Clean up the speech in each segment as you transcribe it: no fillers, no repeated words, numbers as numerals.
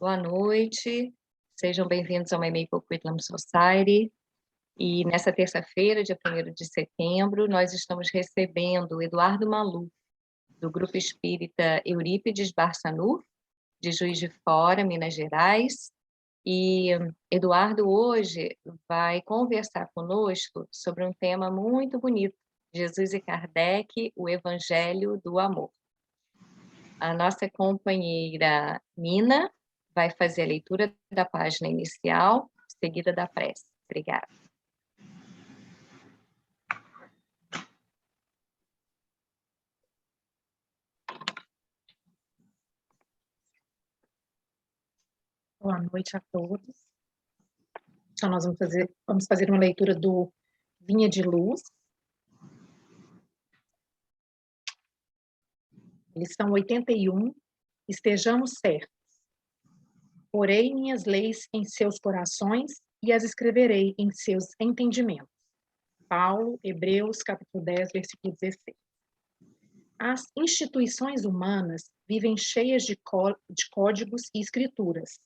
Boa noite, sejam bem-vindos ao My Maple Curriculum Society. E nessa terça-feira, dia 1º de setembro, nós estamos recebendo o Eduardo Maluf, do Grupo Espírita Eurípides Barçanufo, de Juiz de Fora, Minas Gerais. E Eduardo hoje vai conversar conosco sobre um tema muito bonito, Jesus e Kardec, o Evangelho do Amor. A nossa companheira Nina vai fazer a leitura da página inicial, seguida da prece. Obrigada. Boa noite a todos. Então, nós vamos fazer uma leitura do Vinha de Luz. Lição 81. Estejamos certos. Porei minhas leis em seus corações e as escreverei em seus entendimentos. Paulo, Hebreus, capítulo 10, versículo 16. As instituições humanas vivem cheias de códigos e escrituras.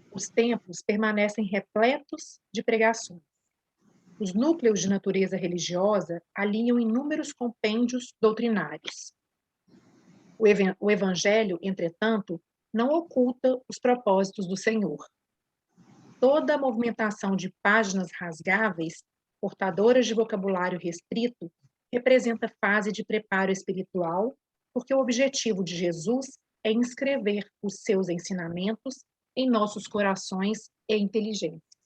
Os templos permanecem repletos de pregações. Os núcleos de natureza religiosa alinham inúmeros compêndios doutrinários. O Evangelho, entretanto, não oculta os propósitos do Senhor. Toda a movimentação de páginas rasgáveis, portadoras de vocabulário restrito, representa fase de preparo espiritual, porque o objetivo de Jesus é inscrever os seus ensinamentos em nossos corações e inteligências.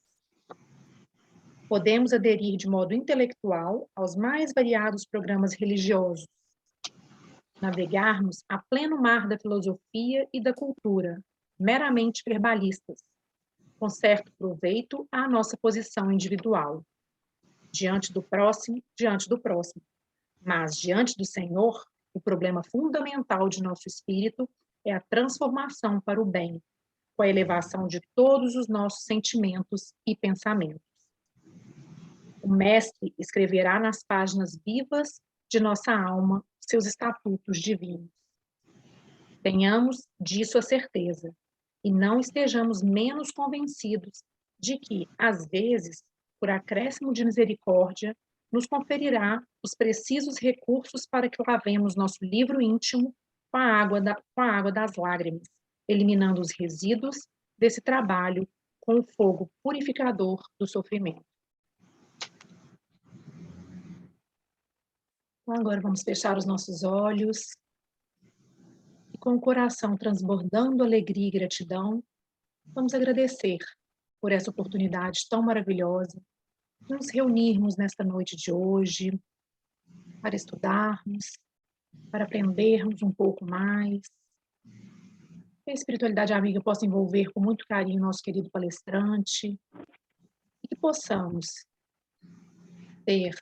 Podemos aderir de modo intelectual aos mais variados programas religiosos, navegarmos a pleno mar da filosofia e da cultura, meramente verbalistas, com certo proveito à nossa posição individual, diante do próximo, mas diante do Senhor, o problema fundamental de nosso espírito é a transformação para o bem, com a elevação de todos os nossos sentimentos e pensamentos. O Mestre escreverá nas páginas vivas de nossa alma seus estatutos divinos. Tenhamos disso a certeza, e não estejamos menos convencidos de que, às vezes, por acréscimo de misericórdia, nos conferirá os precisos recursos para que lavemos nosso livro íntimo com a água das lágrimas, eliminando os resíduos desse trabalho com o fogo purificador do sofrimento. Então, agora vamos fechar os nossos olhos e, com o coração transbordando alegria e gratidão, vamos agradecer por essa oportunidade tão maravilhosa de nos reunirmos nesta noite de hoje para estudarmos, para aprendermos um pouco mais. Que a espiritualidade amiga possa envolver com muito carinho nosso querido palestrante e que possamos ter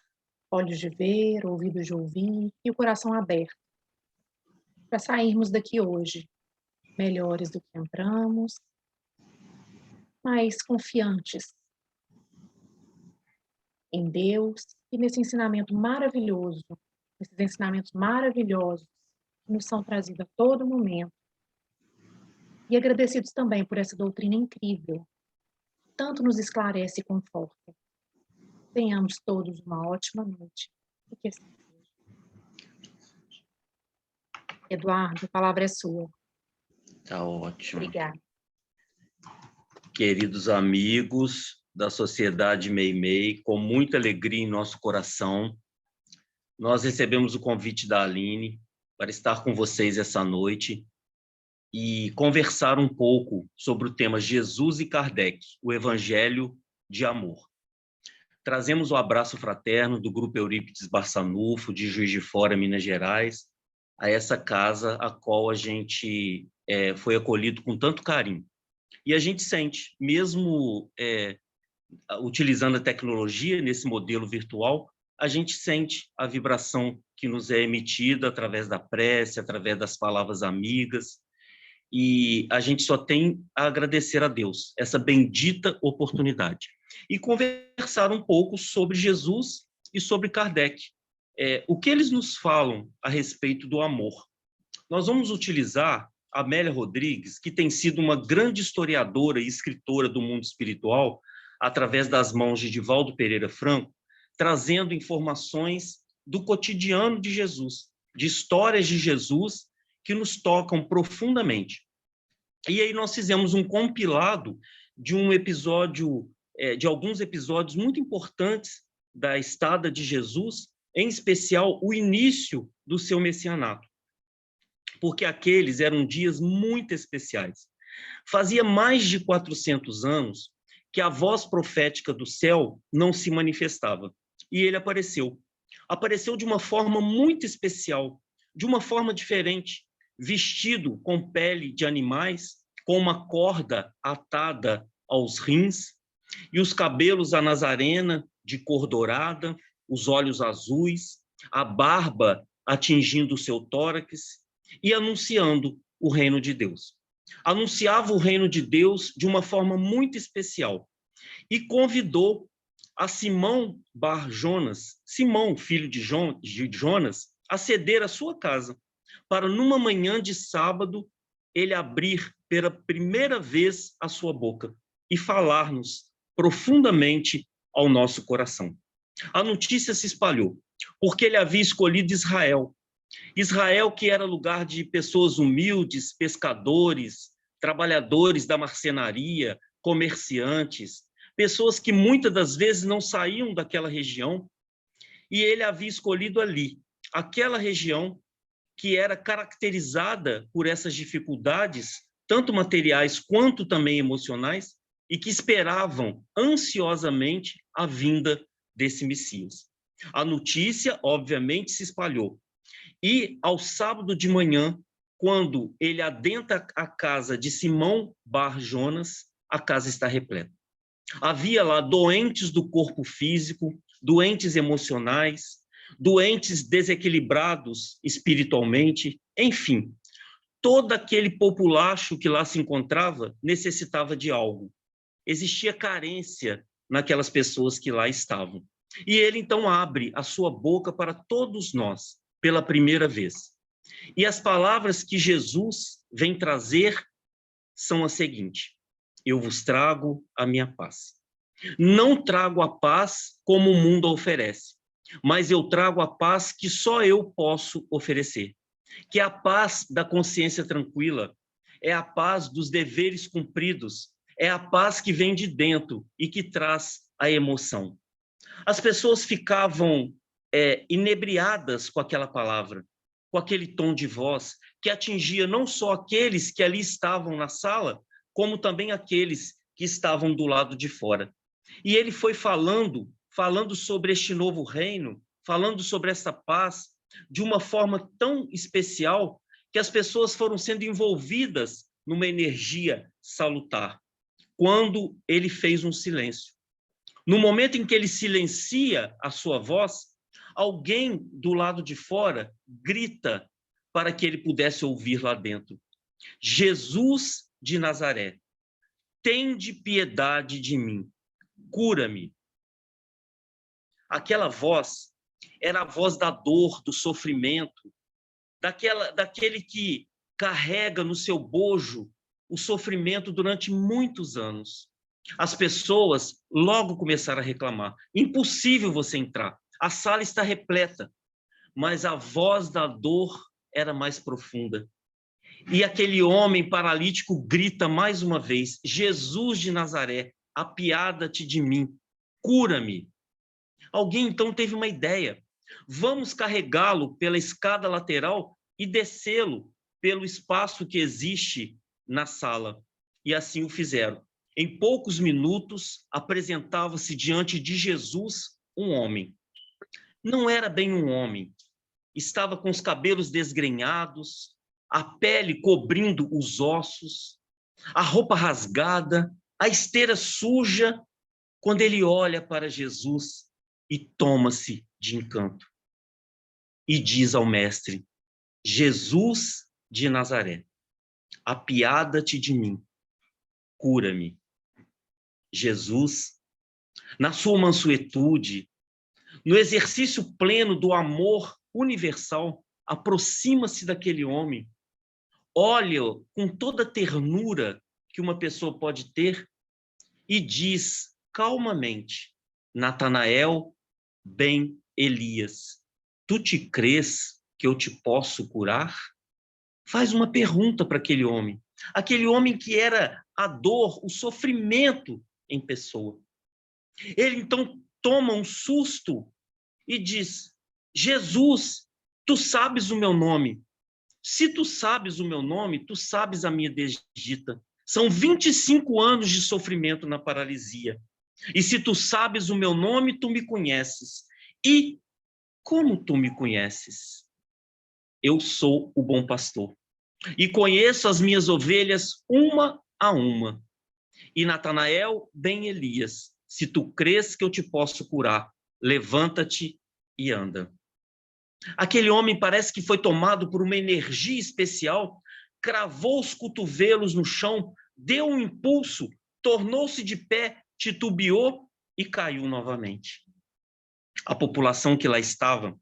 olhos de ver, ouvidos de ouvir e o coração aberto para sairmos daqui hoje melhores do que entramos, mais confiantes em Deus e nesse ensinamento maravilhoso, esses ensinamentos maravilhosos que nos são trazidos a todo momento. E agradecidos também por essa doutrina incrível, que tanto nos esclarece e conforta. Tenhamos todos uma ótima noite. E que assim seja. Eduardo, a palavra é sua. Tá ótimo. Obrigada. Queridos amigos da Sociedade Meimei, com muita alegria em nosso coração, nós recebemos o convite da Aline para estar com vocês essa noite e conversar um pouco sobre o tema Jesus e Kardec, o Evangelho de Amor. Trazemos o abraço fraterno do Grupo Eurípides Barçanufo, de Juiz de Fora, Minas Gerais, a essa casa a qual a gente foi acolhido com tanto carinho. E a gente sente, mesmo utilizando a tecnologia nesse modelo virtual, a gente sente a vibração que nos é emitida através da prece, através das palavras amigas, e a gente só tem a agradecer a Deus essa bendita oportunidade. E conversar um pouco sobre Jesus e sobre Kardec. O que eles nos falam a respeito do amor? Nós vamos utilizar Amélia Rodrigues, que tem sido uma grande historiadora e escritora do mundo espiritual, através das mãos de Divaldo Pereira Franco, trazendo informações do cotidiano de Jesus, de histórias de Jesus que nos tocam profundamente. E aí nós fizemos um compilado de um episódio, de alguns episódios muito importantes da estada de Jesus, em especial o início do seu messianato, porque aqueles eram dias muito especiais. Fazia mais de 400 anos que a voz profética do céu não se manifestava, e ele apareceu. Apareceu de uma forma muito especial, de uma forma diferente, vestido com pele de animais, com uma corda atada aos rins, e os cabelos à nazarena, de cor dourada, os olhos azuis, a barba atingindo o seu tórax, e anunciando o reino de Deus. Anunciava o reino de Deus de uma forma muito especial, e convidou a Simão Bar Jonas, Simão, filho de Jonas, a ceder a sua casa, para numa manhã de sábado ele abrir pela primeira vez a sua boca e falar-nos profundamente ao nosso coração. A notícia se espalhou, porque ele havia escolhido Israel. Israel, que era lugar de pessoas humildes, pescadores, trabalhadores da marcenaria, comerciantes, pessoas que muitas das vezes não saíam daquela região, e ele havia escolhido ali, aquela região que era caracterizada por essas dificuldades, tanto materiais quanto também emocionais, e que esperavam ansiosamente a vinda desse Messias. A notícia, obviamente, se espalhou. E, ao sábado de manhã, quando ele adentra a casa de Simão Bar Jonas, a casa está repleta. Havia lá doentes do corpo físico, doentes emocionais, doentes desequilibrados espiritualmente, enfim, todo aquele populacho que lá se encontrava necessitava de algo. Existia carência naquelas pessoas que lá estavam. E ele, então, abre a sua boca para todos nós, pela primeira vez. E as palavras que Jesus vem trazer são as seguintes: eu vos trago a minha paz. Não trago a paz como o mundo oferece, mas eu trago a paz que só eu posso oferecer, que é a paz da consciência tranquila, é a paz dos deveres cumpridos, é a paz que vem de dentro e que traz a emoção. As pessoas ficavam inebriadas com aquela palavra, com aquele tom de voz que atingia não só aqueles que ali estavam na sala, como também aqueles que estavam do lado de fora. E ele foi falando sobre este novo reino, falando sobre essa paz, de uma forma tão especial que as pessoas foram sendo envolvidas numa energia salutar. Quando ele fez um silêncio. No momento em que ele silencia a sua voz, alguém do lado de fora grita para que ele pudesse ouvir lá dentro: Jesus de Nazaré, tende piedade de mim, cura-me. Aquela voz era a voz da dor, do sofrimento, daquele que carrega no seu bojo o sofrimento durante muitos anos. As pessoas logo começaram a reclamar: impossível você entrar, a sala está repleta. Mas a voz da dor era mais profunda. E aquele homem paralítico grita mais uma vez: Jesus de Nazaré, apiada-te de mim, cura-me. Alguém então teve uma ideia: vamos carregá-lo pela escada lateral e descê-lo pelo espaço que existe na sala. E assim o fizeram. Em poucos minutos, apresentava-se diante de Jesus um homem. Não era bem um homem. Estava com os cabelos desgrenhados, a pele cobrindo os ossos, a roupa rasgada, a esteira suja, quando ele olha para Jesus e toma-se de encanto. E diz ao mestre: Jesus de Nazaré, apiada-te de mim, cura-me. Jesus, na sua mansuetude, no exercício pleno do amor universal, aproxima-se daquele homem, olha com toda a ternura que uma pessoa pode ter e diz calmamente: Natanael, ben Elias, tu te crês que eu te posso curar? Faz uma pergunta para aquele homem que era a dor, o sofrimento em pessoa. Ele então toma um susto e diz: Jesus, tu sabes o meu nome. Se tu sabes o meu nome, tu sabes a minha desdita. São 25 anos de sofrimento na paralisia. E se tu sabes o meu nome, tu me conheces. E como tu me conheces? Eu sou o bom pastor. E conheço as minhas ovelhas uma a uma. E Natanael, ben Elias, se tu crês que eu te posso curar, levanta-te e anda. Aquele homem parece que foi tomado por uma energia especial, cravou os cotovelos no chão, deu um impulso, tornou-se de pé, titubeou e caiu novamente. A população que lá estava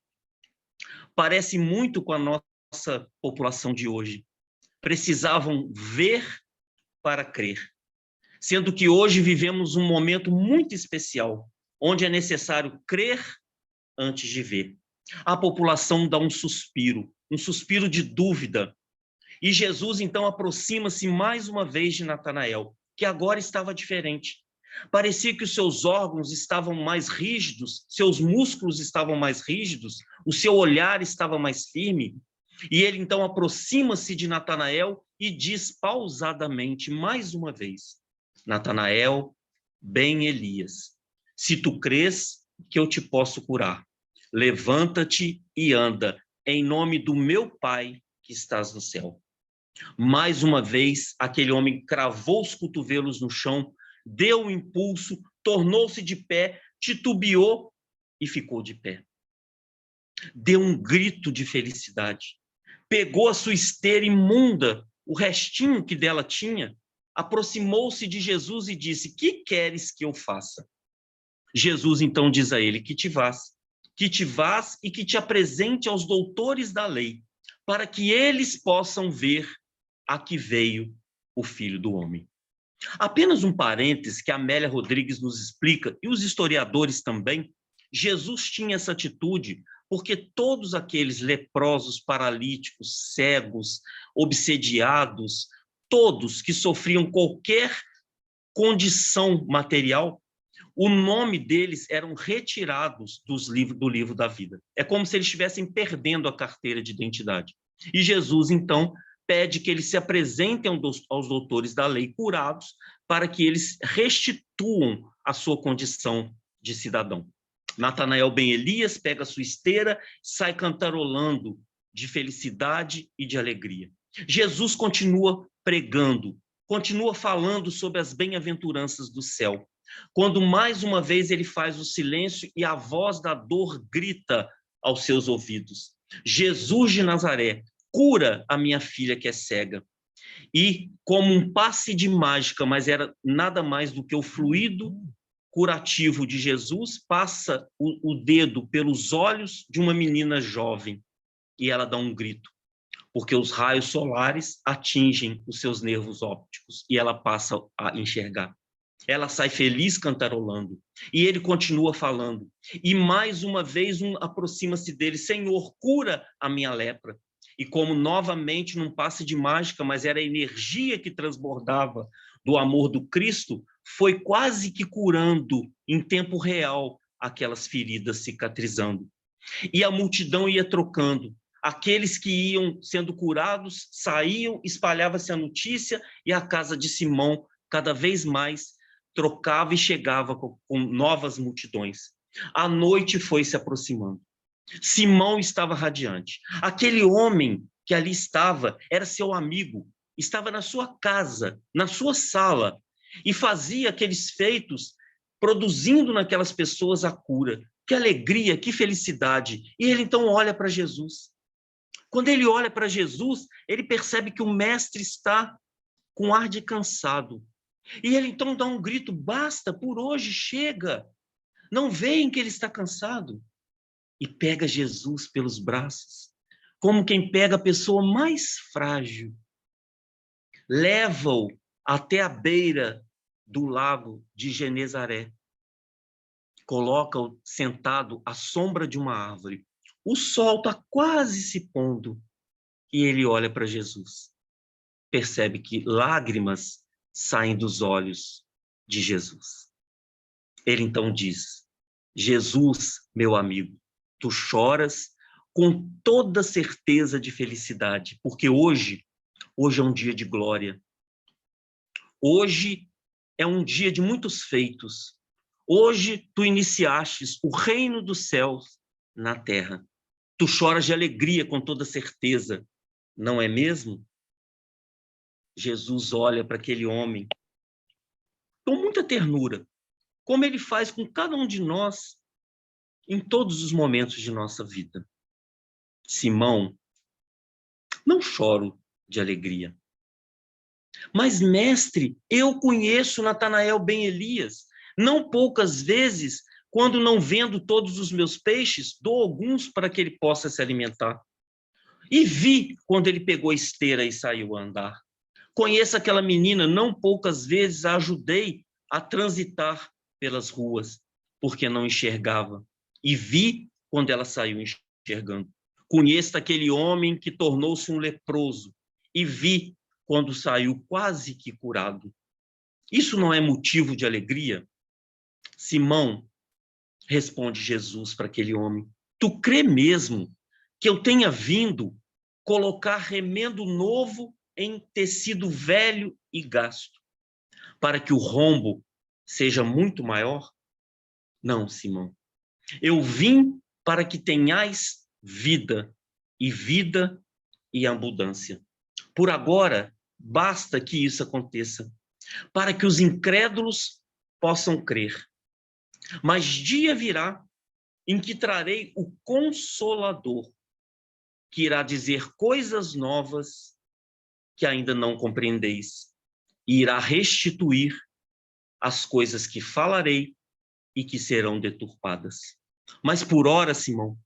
parece muito com a nossa população de hoje. Precisavam ver para crer. Sendo que hoje vivemos um momento muito especial, onde é necessário crer antes de ver. A população dá um suspiro de dúvida. E Jesus, então, aproxima-se mais uma vez de Natanael, que agora estava diferente. Parecia que os seus órgãos estavam mais rígidos, seus músculos estavam mais rígidos, o seu olhar estava mais firme. E ele, então, aproxima-se de Natanael e diz pausadamente, mais uma vez: Natanael, ben Elias, se tu crês que eu te posso curar, levanta-te e anda, em nome do meu Pai que estás no céu. Mais uma vez, aquele homem cravou os cotovelos no chão, deu um impulso, tornou-se de pé, titubeou e ficou de pé. Deu um grito de felicidade. Pegou a sua esteira imunda, o restinho que dela tinha, aproximou-se de Jesus e disse: que queres que eu faça? Jesus então diz a ele: que te vás e que te apresente aos doutores da lei, para que eles possam ver a que veio o Filho do Homem. Apenas um parêntese que a Amélia Rodrigues nos explica, e os historiadores também: Jesus tinha essa atitude porque todos aqueles leprosos, paralíticos, cegos, obsediados, todos que sofriam qualquer condição material, o nome deles eram retirados do livro da vida. É como se eles estivessem perdendo a carteira de identidade. E Jesus, então, pede que eles se apresentem aos doutores da lei curados, para que eles restituam a sua condição de cidadão. Natanael ben Elias pega a sua esteira, sai cantarolando de felicidade e de alegria. Jesus continua pregando, continua falando sobre as bem-aventuranças do céu. Quando mais uma vez ele faz o silêncio e a voz da dor grita aos seus ouvidos: Jesus de Nazaré, cura a minha filha que é cega. E, como um passe de mágica, mas era nada mais do que o fluido curativo de Jesus, passa o dedo pelos olhos de uma menina jovem e ela dá um grito, porque os raios solares atingem os seus nervos ópticos e ela passa a enxergar. Ela sai feliz cantarolando e ele continua falando. E mais uma vez aproxima-se dele: Senhor, cura a minha lepra. E como novamente num passe de mágica, mas era a energia que transbordava do amor do Cristo, foi quase que curando em tempo real aquelas feridas cicatrizando. E a multidão ia trocando. Aqueles que iam sendo curados saíam, espalhava-se a notícia e a casa de Simão cada vez mais trocava e chegava com novas multidões. A noite foi se aproximando. Simão estava radiante. Aquele homem que ali estava era seu amigo, estava na sua casa, na sua sala, e fazia aqueles feitos, produzindo naquelas pessoas a cura. Que alegria, que felicidade. E ele então olha para Jesus. Quando ele olha para Jesus, ele percebe que o mestre está com ar de cansado. E ele então dá um grito: basta, por hoje chega. Não veem que ele está cansado? E pega Jesus pelos braços, como quem pega a pessoa mais frágil, leva-o até a beira do lago de Genezaré. Coloca-o sentado à sombra de uma árvore. O sol está quase se pondo e ele olha para Jesus. Percebe que lágrimas saem dos olhos de Jesus. Ele então diz: Jesus, meu amigo, tu choras com toda certeza de felicidade, porque hoje é um dia de glória. Hoje é um dia de muitos feitos. Hoje tu iniciastes o reino dos céus na terra. Tu choras de alegria com toda certeza, não é mesmo? Jesus olha para aquele homem com muita ternura, como ele faz com cada um de nós em todos os momentos de nossa vida. Simão, não choro de alegria. Mas, mestre, eu conheço Natanael ben Elias. Não poucas vezes, quando não vendo todos os meus peixes, dou alguns para que ele possa se alimentar. E vi quando ele pegou a esteira e saiu a andar. Conheço aquela menina, não poucas vezes a ajudei a transitar pelas ruas, porque não enxergava. E vi quando ela saiu enxergando. Conheço aquele homem que tornou-se um leproso. E vi quando saiu quase que curado. Isso não é motivo de alegria? Simão, responde Jesus para aquele homem, tu crê mesmo que eu tenha vindo colocar remendo novo em tecido velho e gasto, para que o rombo seja muito maior? Não, Simão. Eu vim para que tenhais vida, e vida e abundância. Por agora, basta que isso aconteça, para que os incrédulos possam crer. Mas dia virá em que trarei o Consolador, que irá dizer coisas novas que ainda não compreendeis, e irá restituir as coisas que falarei e que serão deturpadas. Mas por ora, Simão,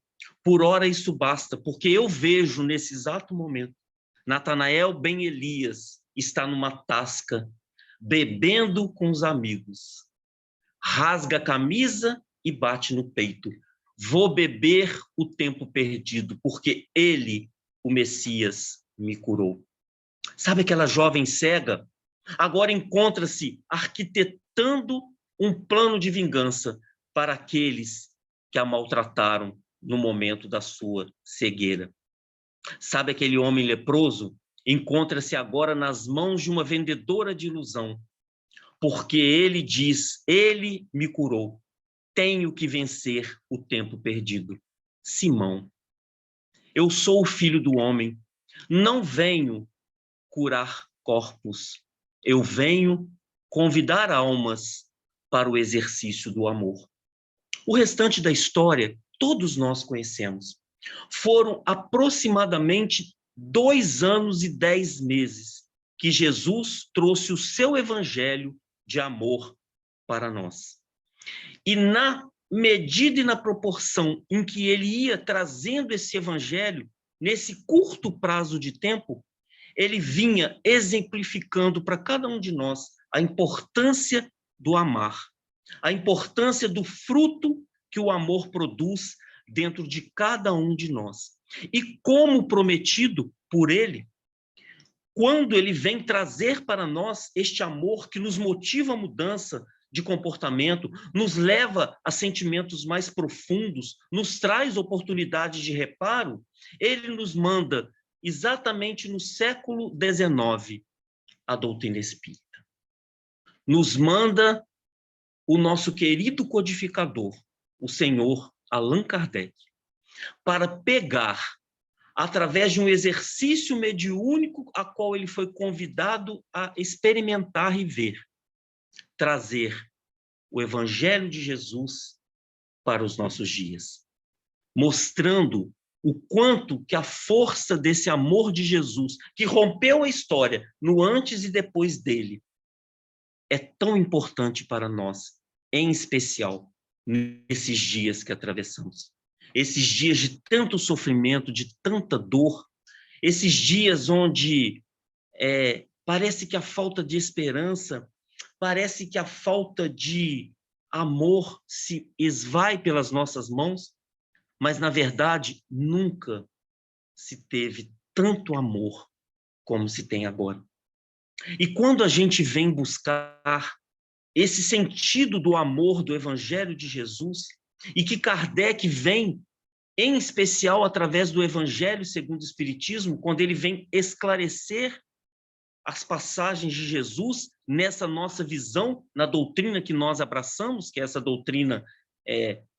por ora isso basta, porque eu vejo nesse exato momento Natanael ben Elias está numa tasca, bebendo com os amigos. Rasga a camisa e bate no peito. Vou beber o tempo perdido, porque ele, o Messias, me curou. Sabe aquela jovem cega? Agora encontra-se arquitetando um plano de vingança para aqueles que a maltrataram no momento da sua cegueira. Sabe aquele homem leproso? Encontra-se agora nas mãos de uma vendedora de ilusão, porque ele diz, ele me curou, tenho que vencer o tempo perdido. Simão, eu sou o filho do homem, não venho curar corpos, eu venho convidar almas para o exercício do amor. O restante da história, todos nós conhecemos. Foram aproximadamente 2 anos e 10 meses que Jesus trouxe o seu evangelho de amor para nós. E na medida e na proporção em que ele ia trazendo esse evangelho, nesse curto prazo de tempo, ele vinha exemplificando para cada um de nós a importância do amar, a importância do fruto que o amor produz dentro de cada um de nós. E como prometido por ele, quando ele vem trazer para nós este amor que nos motiva a mudança de comportamento, nos leva a sentimentos mais profundos, nos traz oportunidades de reparo, ele nos manda, exatamente no século XIX, a doutrina espírita. Nos manda o nosso querido codificador, o senhor Allan Kardec, para pegar, através de um exercício mediúnico a qual ele foi convidado a experimentar e ver, trazer o Evangelho de Jesus para os nossos dias, mostrando o quanto que a força desse amor de Jesus, que rompeu a história no antes e depois dele, é tão importante para nós, em especial nesses dias que atravessamos. Esses dias de tanto sofrimento, de tanta dor, esses dias onde parece que a falta de esperança, parece que a falta de amor se esvai pelas nossas mãos, mas, na verdade, nunca se teve tanto amor como se tem agora. E quando a gente vem buscar esse sentido do amor do Evangelho de Jesus, e que Kardec vem, em especial através do Evangelho segundo o Espiritismo, quando ele vem esclarecer as passagens de Jesus nessa nossa visão, na doutrina que nós abraçamos, que é essa doutrina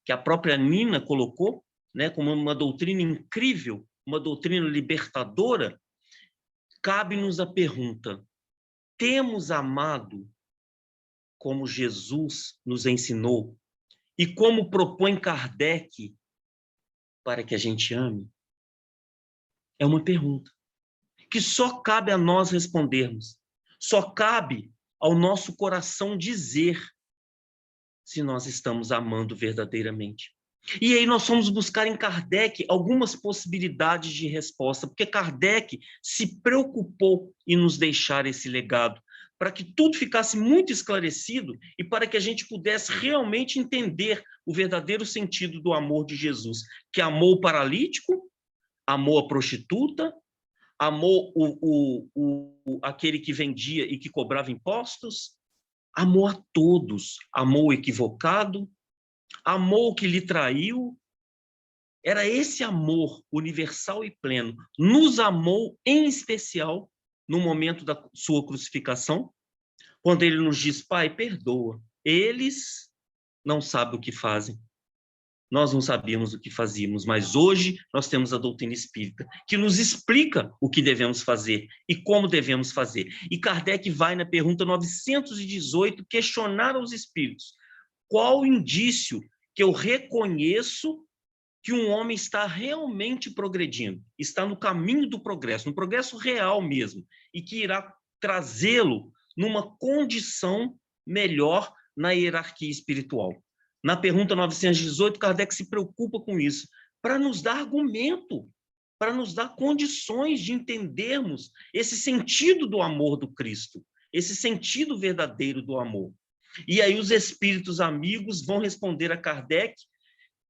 que a própria Nina colocou, né, como uma doutrina incrível, uma doutrina libertadora, cabe-nos a pergunta: temos amado como Jesus nos ensinou e como propõe Kardec para que a gente ame? É uma pergunta que só cabe a nós respondermos. Só cabe ao nosso coração dizer se nós estamos amando verdadeiramente. E aí nós fomos buscar em Kardec algumas possibilidades de resposta, porque Kardec se preocupou em nos deixar esse legado, para que tudo ficasse muito esclarecido e para que a gente pudesse realmente entender o verdadeiro sentido do amor de Jesus, que amou o paralítico, amou a prostituta, amou aquele que vendia e que cobrava impostos, amou a todos, amou o equivocado, amou o que lhe traiu. Era esse amor universal e pleno. Nos amou em especial no momento da sua crucificação, quando ele nos diz: Pai, perdoa, eles não sabem o que fazem. Nós não sabíamos o que fazíamos, mas hoje nós temos a doutrina espírita, que nos explica o que devemos fazer e como devemos fazer. E Kardec vai na pergunta 918 questionar aos espíritos: qual o indício que eu reconheço que um homem está realmente progredindo, está no caminho do progresso, no progresso real mesmo, e que irá trazê-lo numa condição melhor na hierarquia espiritual? Na pergunta 918, Kardec se preocupa com isso, para nos dar argumento, para nos dar condições de entendermos esse sentido do amor do Cristo, esse sentido verdadeiro do amor. E aí os espíritos amigos vão responder a Kardec,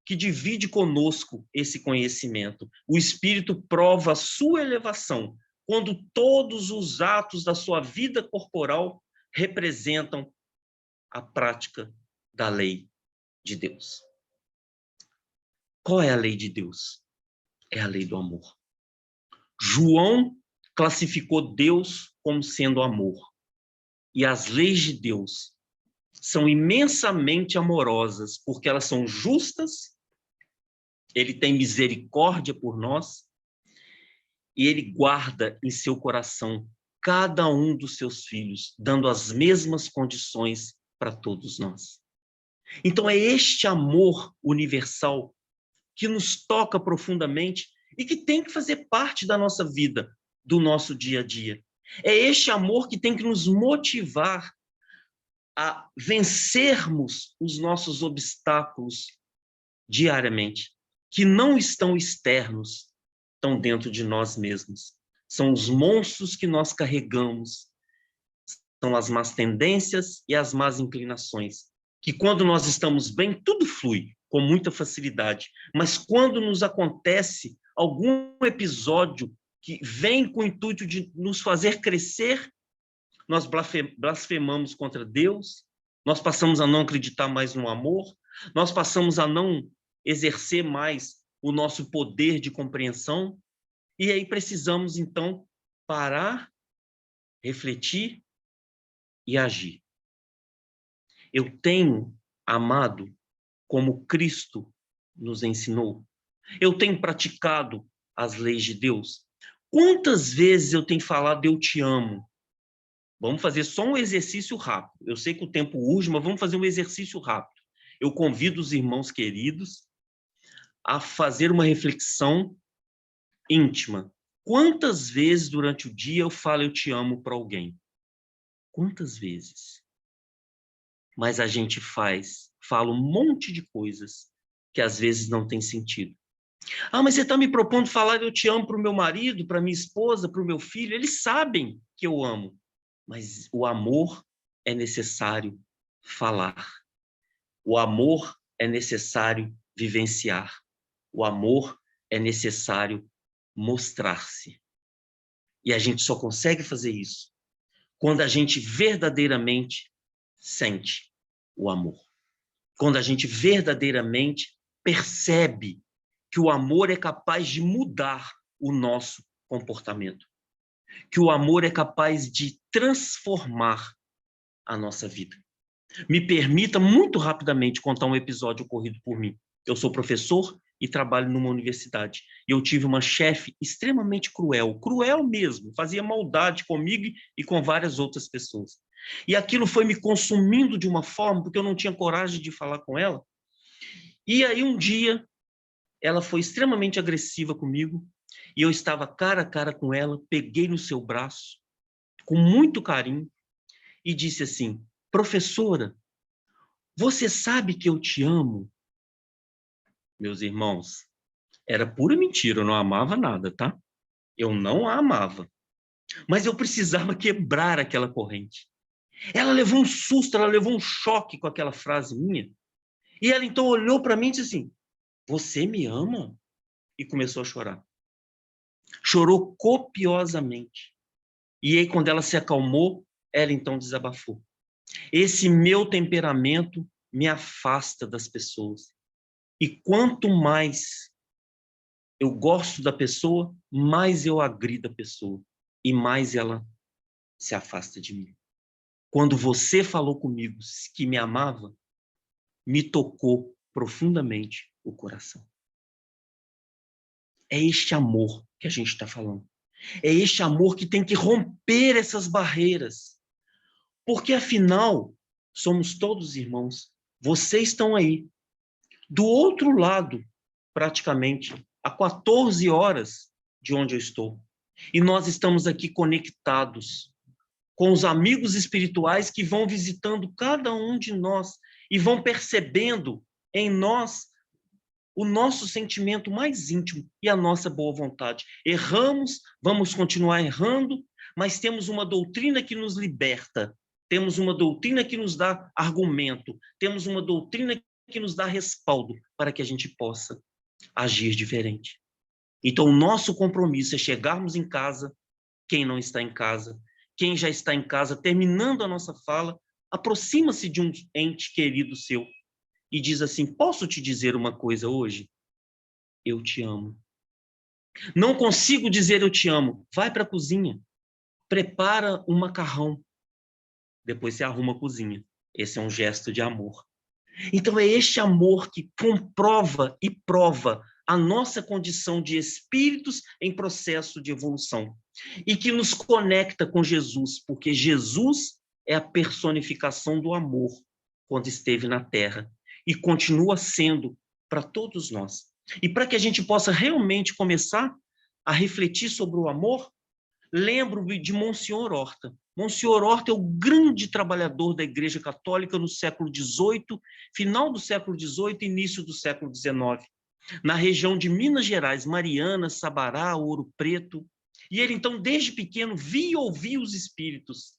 que divide conosco esse conhecimento. O espírito prova a sua elevação quando todos os atos da sua vida corporal representam a prática da lei de Deus. Qual é a lei de Deus? É a lei do amor. João classificou Deus como sendo amor. E as leis de Deus são imensamente amorosas, porque elas são justas, ele tem misericórdia por nós, e ele guarda em seu coração cada um dos seus filhos, dando as mesmas condições para todos nós. Então é este amor universal que nos toca profundamente e que tem que fazer parte da nossa vida, do nosso dia a dia. É este amor que tem que nos motivar a vencermos os nossos obstáculos diariamente, que não estão externos, estão dentro de nós mesmos. São os monstros que nós carregamos, são as más tendências e as más inclinações, que quando nós estamos bem, tudo flui com muita facilidade, mas quando nos acontece algum episódio que vem com o intuito de nos fazer crescer, nós blasfemamos contra Deus, nós passamos a não acreditar mais no amor, nós passamos a não exercer mais o nosso poder de compreensão, e aí precisamos, então, parar, refletir e agir. Eu tenho amado como Cristo nos ensinou. Eu tenho praticado as leis de Deus. Quantas vezes eu tenho falado eu te amo? Vamos fazer só um exercício rápido. Eu sei que o tempo urge, mas vamos fazer um exercício rápido. Eu convido os irmãos queridos a fazer uma reflexão íntima. Quantas vezes durante o dia eu falo eu te amo para alguém? Quantas vezes? Mas a gente fala um monte de coisas que às vezes não tem sentido. Ah, mas você está me propondo falar eu te amo para o meu marido, para minha esposa, para o meu filho? Eles sabem que eu amo. mas o amor é necessário falar. O amor é necessário vivenciar. O amor é necessário mostrar-se. E a gente só consegue fazer isso quando a gente verdadeiramente sente o amor. Quando a gente verdadeiramente percebe que o amor é capaz de mudar o nosso comportamento. Que o amor é capaz de transformar a nossa vida. Me permita muito rapidamente contar um episódio ocorrido por mim. Eu sou professor e trabalho numa universidade. E eu tive uma chefe extremamente cruel, cruel mesmo, fazia maldade comigo e com várias outras pessoas. E aquilo foi me consumindo de uma forma, porque eu não tinha coragem de falar com ela. E aí um dia, ela foi extremamente agressiva comigo, e eu estava cara a cara com ela, peguei no seu braço, com muito carinho, e disse assim: professora, você sabe que eu te amo? Meus irmãos, era pura mentira, eu não amava nada, tá? Eu não a amava. Mas eu precisava quebrar aquela corrente. Ela levou um susto, ela levou um choque com aquela frase minha. E ela então olhou para mim e disse assim: você me ama? E começou a chorar. Chorou copiosamente. E aí, quando ela se acalmou, ela então desabafou. Esse meu temperamento me afasta das pessoas. E quanto mais eu gosto da pessoa, mais eu agrido a pessoa. E mais ela se afasta de mim. Quando você falou comigo que me amava, me tocou profundamente o coração. É este amor que a gente está falando. É este amor que tem que romper essas barreiras. Porque, afinal, somos todos irmãos. Vocês estão aí, do outro lado, praticamente, a 14 horas de onde eu estou. E nós estamos aqui conectados com os amigos espirituais que vão visitando cada um de nós e vão percebendo em nós o nosso sentimento mais íntimo e a nossa boa vontade. Erramos, vamos continuar errando, mas temos uma doutrina que nos liberta, temos uma doutrina que nos dá argumento, temos uma doutrina que nos dá respaldo para que a gente possa agir diferente. Então, o nosso compromisso é chegarmos em casa, quem não está em casa, quem já está em casa, terminando a nossa fala, aproxima-se de um ente querido seu e diz assim: posso te dizer uma coisa hoje? Eu te amo. Não consigo dizer eu te amo. Vai para a cozinha, prepara um macarrão, depois você arruma a cozinha. Esse é um gesto de amor. Então é este amor que comprova e prova a nossa condição de espíritos em processo de evolução e que nos conecta com Jesus, porque Jesus é a personificação do amor quando esteve na Terra e continua sendo para todos nós. E para que a gente possa realmente começar a refletir sobre o amor, lembro-me de Monsenhor Horta. Monsenhor Horta é o grande trabalhador da Igreja Católica no século XVIII, final do século XVIII e início do século XIX, na região de Minas Gerais, Mariana, Sabará, Ouro Preto. E ele, então, desde pequeno, via e ouvia os espíritos.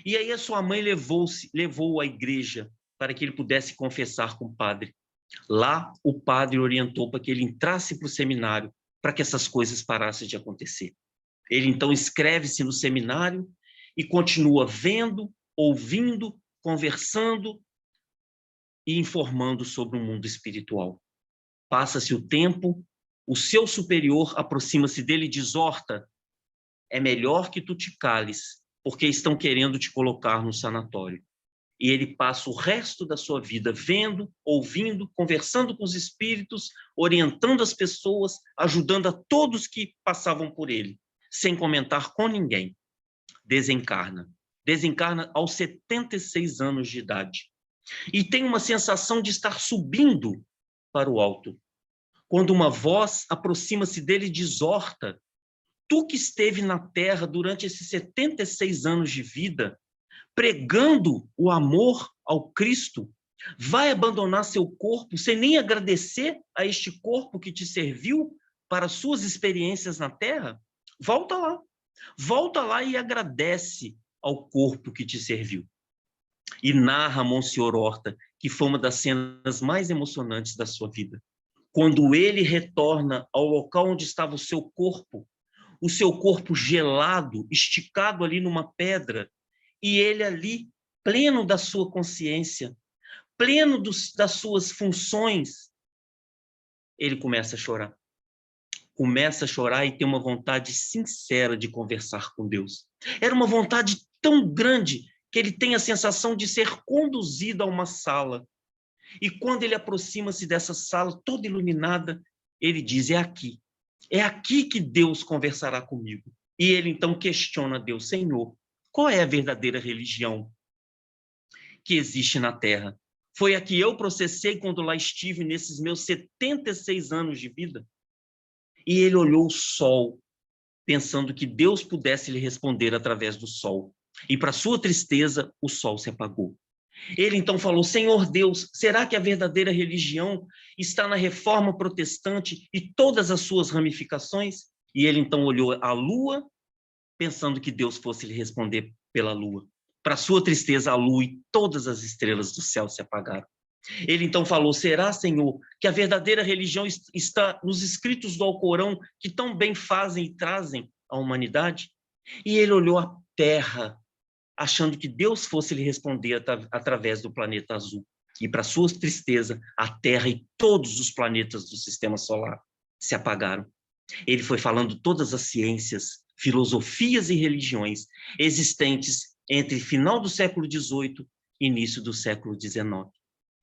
E aí a sua mãe levou-o à igreja para que ele pudesse confessar com o padre. Lá, o padre orientou para que ele entrasse para o seminário, para que essas coisas parassem de acontecer. Ele, então, inscreve-se no seminário e continua vendo, ouvindo, conversando e informando sobre o mundo espiritual. Passa-se o tempo, o seu superior aproxima-se dele e diz: Horta, é melhor que tu te cales, porque estão querendo te colocar no sanatório. E ele passa o resto da sua vida vendo, ouvindo, conversando com os espíritos, orientando as pessoas, ajudando a todos que passavam por ele, sem comentar com ninguém. Desencarna. Desencarna aos 76 anos de idade. E tem uma sensação de estar subindo para o alto. Quando uma voz aproxima-se dele e diz: Horta, tu que esteve na Terra durante esses 76 anos de vida, pregando o amor ao Cristo, vai abandonar seu corpo sem nem agradecer a este corpo que te serviu para suas experiências na Terra? Volta lá e agradece ao corpo que te serviu. E narra Monsenhor Horta que foi uma das cenas mais emocionantes da sua vida. Quando ele retorna ao local onde estava o seu corpo gelado, esticado ali numa pedra, e ele ali, pleno da sua consciência, pleno das suas funções, ele começa a chorar. Começa a chorar e tem uma vontade sincera de conversar com Deus. Era uma vontade tão grande que ele tem a sensação de ser conduzido a uma sala. E quando ele aproxima-se dessa sala toda iluminada, ele diz, é aqui que Deus conversará comigo. E ele então questiona Deus, Senhor, qual é a verdadeira religião que existe na Terra? Foi a que eu processei quando lá estive nesses meus 76 anos de vida? E ele olhou o sol, pensando que Deus pudesse lhe responder através do sol. E para sua tristeza, o sol se apagou. Ele então falou, Senhor Deus, será que a verdadeira religião está na Reforma Protestante e todas as suas ramificações? E ele então olhou a lua, pensando que Deus fosse lhe responder pela lua. Para sua tristeza, a lua e todas as estrelas do céu se apagaram. Ele então falou, será, Senhor, que a verdadeira religião está nos escritos do Alcorão que tão bem fazem e trazem à humanidade? E ele olhou a terra, achando que Deus fosse lhe responder através do planeta azul. E, para sua tristeza, a Terra e todos os planetas do sistema solar se apagaram. Ele foi falando todas as ciências, filosofias e religiões existentes entre final do século XVIII e início do século XIX.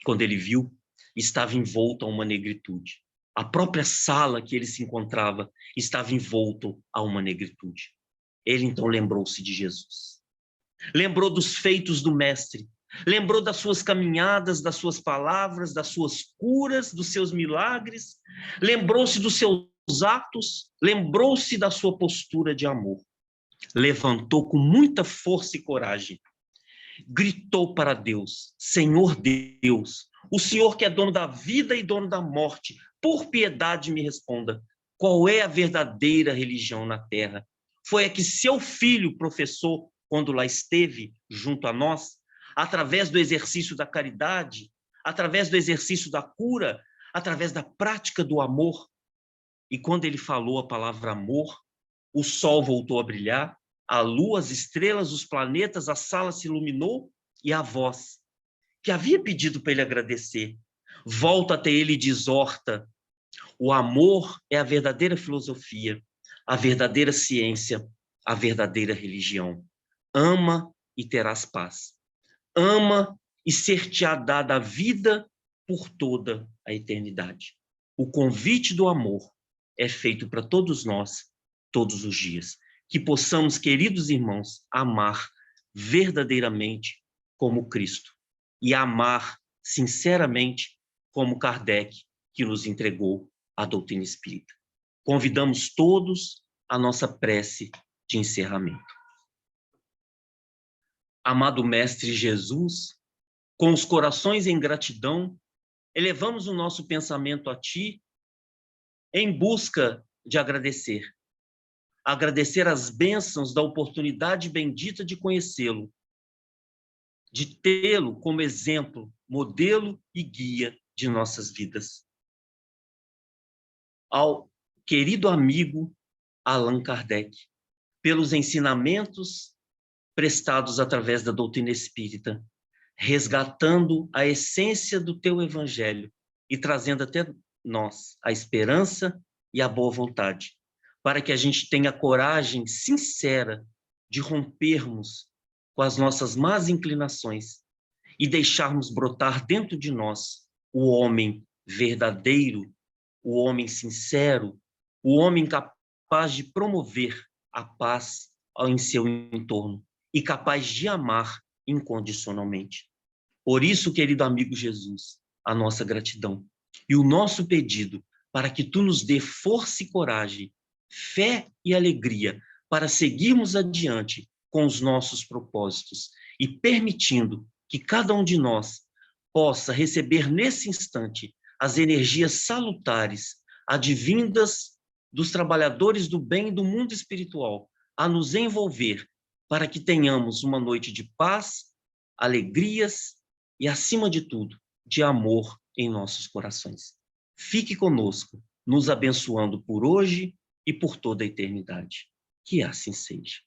Quando ele viu, estava envolto a uma negritude. A própria sala que ele se encontrava estava envolto a uma negritude. Ele então lembrou-se de Jesus. Lembrou dos feitos do Mestre, lembrou das suas caminhadas, das suas palavras, das suas curas, dos seus milagres, lembrou-se dos seus atos, lembrou-se da sua postura de amor. Levantou com muita força e coragem, gritou para Deus, Senhor Deus, o Senhor que é dono da vida e dono da morte, por piedade me responda, qual é a verdadeira religião na terra? Foi a que seu filho professou quando lá esteve junto a nós, através do exercício da caridade, através do exercício da cura, através da prática do amor. E quando ele falou a palavra amor, o sol voltou a brilhar, a lua, as estrelas, os planetas, a sala se iluminou e a voz, que havia pedido para ele agradecer, volta até ele e diz, Horta, o amor é a verdadeira filosofia, a verdadeira ciência, a verdadeira religião. Ama e terás paz. Ama e ser-te-á dada a vida por toda a eternidade. O convite do amor é feito para todos nós, todos os dias. Que possamos, queridos irmãos, amar verdadeiramente como Cristo e amar sinceramente como Kardec, que nos entregou a doutrina espírita. Convidamos todos a nossa prece de encerramento. Amado Mestre Jesus, com os corações em gratidão, elevamos o nosso pensamento a Ti em busca de agradecer. Agradecer as bênçãos da oportunidade bendita de conhecê-lo, de tê-lo como exemplo, modelo e guia de nossas vidas. Ao querido amigo Allan Kardec, pelos ensinamentos prestados através da doutrina espírita, resgatando a essência do teu evangelho e trazendo até nós a esperança e a boa vontade, para que a gente tenha coragem sincera de rompermos com as nossas más inclinações e deixarmos brotar dentro de nós o homem verdadeiro, o homem sincero, o homem capaz de promover a paz em seu entorno e capaz de amar incondicionalmente. Por isso, querido amigo Jesus, a nossa gratidão e o nosso pedido para que tu nos dê força e coragem, fé e alegria para seguirmos adiante com os nossos propósitos e permitindo que cada um de nós possa receber nesse instante as energias salutares advindas dos trabalhadores do bem e do mundo espiritual a nos envolver para que tenhamos uma noite de paz, alegrias e, acima de tudo, de amor em nossos corações. Fique conosco, nos abençoando por hoje e por toda a eternidade. Que assim seja.